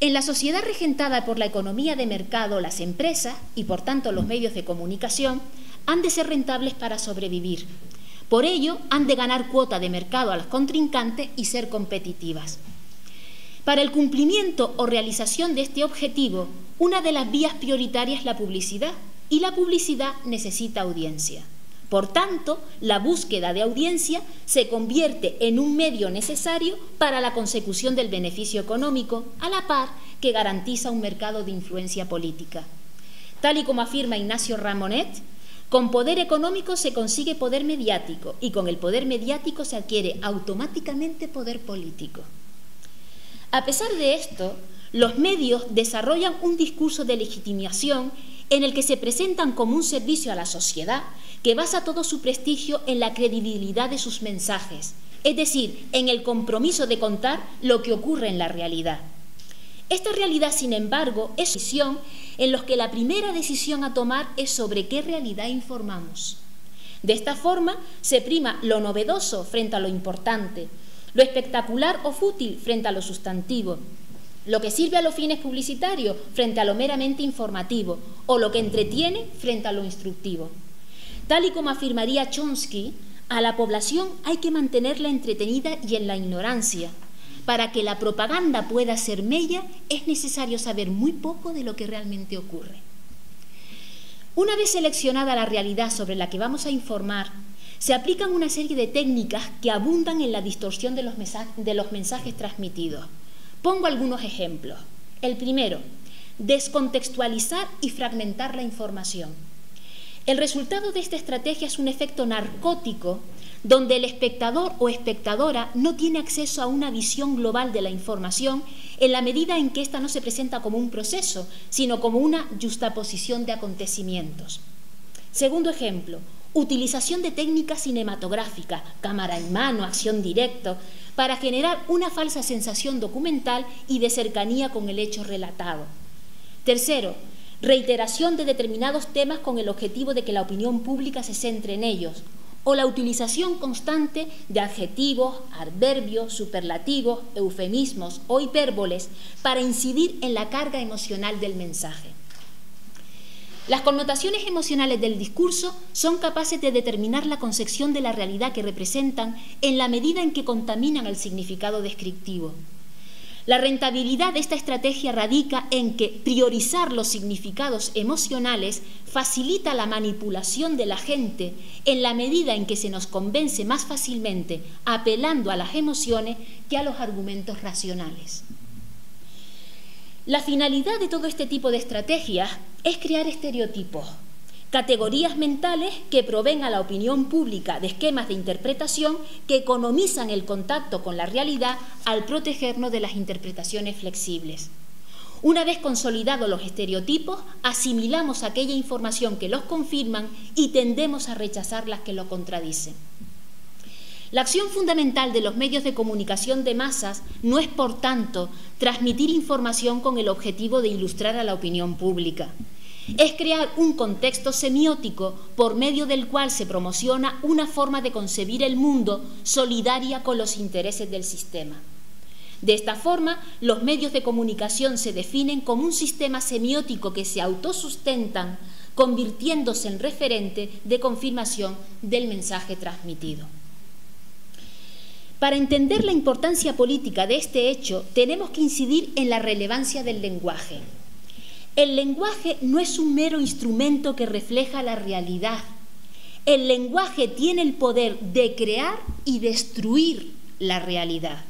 En la sociedad regentada por la economía de mercado, las empresas, y por tanto los medios de comunicación, han de ser rentables para sobrevivir. Por ello, han de ganar cuota de mercado a los contrincantes y ser competitivas. Para el cumplimiento o realización de este objetivo, una de las vías prioritarias es la publicidad, y la publicidad necesita audiencia. Por tanto, la búsqueda de audiencia se convierte en un medio necesario para la consecución del beneficio económico, a la par que garantiza un mercado de influencia política. Tal y como afirma Ignacio Ramonet, con poder económico se consigue poder mediático y con el poder mediático se adquiere automáticamente poder político. A pesar de esto, los medios desarrollan un discurso de legitimación en el que se presentan como un servicio a la sociedad que basa todo su prestigio en la credibilidad de sus mensajes, es decir, en el compromiso de contar lo que ocurre en la realidad. Esta realidad, sin embargo, es una decisión en la que la primera decisión a tomar es sobre qué realidad informamos. De esta forma, se prima lo novedoso frente a lo importante, lo espectacular o fútil frente a lo sustantivo, lo que sirve a los fines publicitarios frente a lo meramente informativo, o lo que entretiene frente a lo instructivo. Tal y como afirmaría Chomsky, a la población hay que mantenerla entretenida y en la ignorancia. Para que la propaganda pueda ser mella, es necesario saber muy poco de lo que realmente ocurre. Una vez seleccionada la realidad sobre la que vamos a informar, se aplican una serie de técnicas que abundan en la distorsión de los mensajes transmitidos. Pongo algunos ejemplos. El primero, descontextualizar y fragmentar la información. El resultado de esta estrategia es un efecto narcótico donde el espectador o espectadora no tiene acceso a una visión global de la información en la medida en que ésta no se presenta como un proceso, sino como una yuxtaposición de acontecimientos. Segundo ejemplo, utilización de técnicas cinematográficas, cámara en mano, acción directa, para generar una falsa sensación documental y de cercanía con el hecho relatado. Tercero, reiteración de determinados temas con el objetivo de que la opinión pública se centre en ellos, o la utilización constante de adjetivos, adverbios, superlativos, eufemismos o hipérboles para incidir en la carga emocional del mensaje. Las connotaciones emocionales del discurso son capaces de determinar la concepción de la realidad que representan en la medida en que contaminan el significado descriptivo. La rentabilidad de esta estrategia radica en que priorizar los significados emocionales facilita la manipulación de la gente en la medida en que se nos convence más fácilmente apelando a las emociones que a los argumentos racionales. La finalidad de todo este tipo de estrategias es crear estereotipos, categorías mentales que proveen a la opinión pública de esquemas de interpretación que economizan el contacto con la realidad al protegernos de las interpretaciones flexibles. Una vez consolidados los estereotipos, asimilamos aquella información que los confirman y tendemos a rechazar las que lo contradicen. La acción fundamental de los medios de comunicación de masas no es, por tanto, transmitir información con el objetivo de ilustrar a la opinión pública. Es crear un contexto semiótico por medio del cual se promociona una forma de concebir el mundo solidaria con los intereses del sistema. De esta forma, los medios de comunicación se definen como un sistema semiótico que se autosustentan, convirtiéndose en referente de confirmación del mensaje transmitido. Para entender la importancia política de este hecho, tenemos que incidir en la relevancia del lenguaje. El lenguaje no es un mero instrumento que refleja la realidad. El lenguaje tiene el poder de crear y destruir la realidad.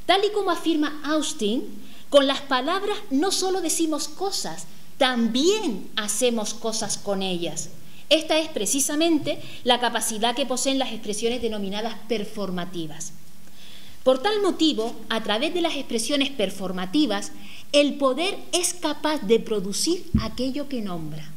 Tal y como afirma Austin, con las palabras no solo decimos cosas, también hacemos cosas con ellas. Esta es precisamente la capacidad que poseen las expresiones denominadas performativas. Por tal motivo, a través de las expresiones performativas, el poder es capaz de producir aquello que nombra.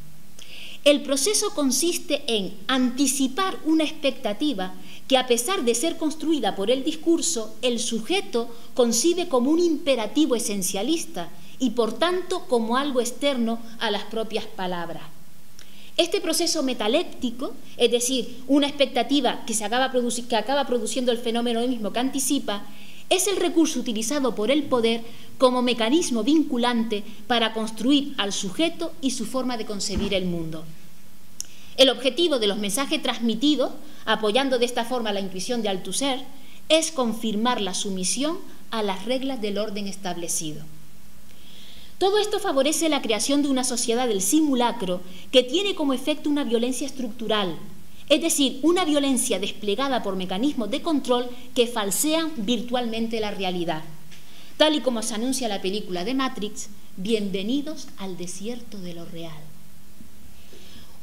El proceso consiste en anticipar una expectativa que, a pesar de ser construida por el discurso, el sujeto concibe como un imperativo esencialista y, por tanto, como algo externo a las propias palabras. Este proceso metaléptico, es decir, una expectativa que acaba produciendo el fenómeno mismo que anticipa, es el recurso utilizado por el poder como mecanismo vinculante para construir al sujeto y su forma de concebir el mundo. El objetivo de los mensajes transmitidos, apoyando de esta forma la intuición de Althusser, es confirmar la sumisión a las reglas del orden establecido. Todo esto favorece la creación de una sociedad del simulacro que tiene como efecto una violencia estructural, es decir, una violencia desplegada por mecanismos de control que falsean virtualmente la realidad. Tal y como se anuncia en la película de Matrix, bienvenidos al desierto de lo real.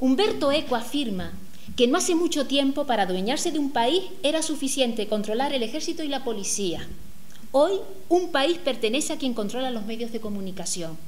Humberto Eco afirma que no hace mucho tiempo para adueñarse de un país era suficiente controlar el ejército y la policía. Hoy, un país pertenece a quien controla los medios de comunicación.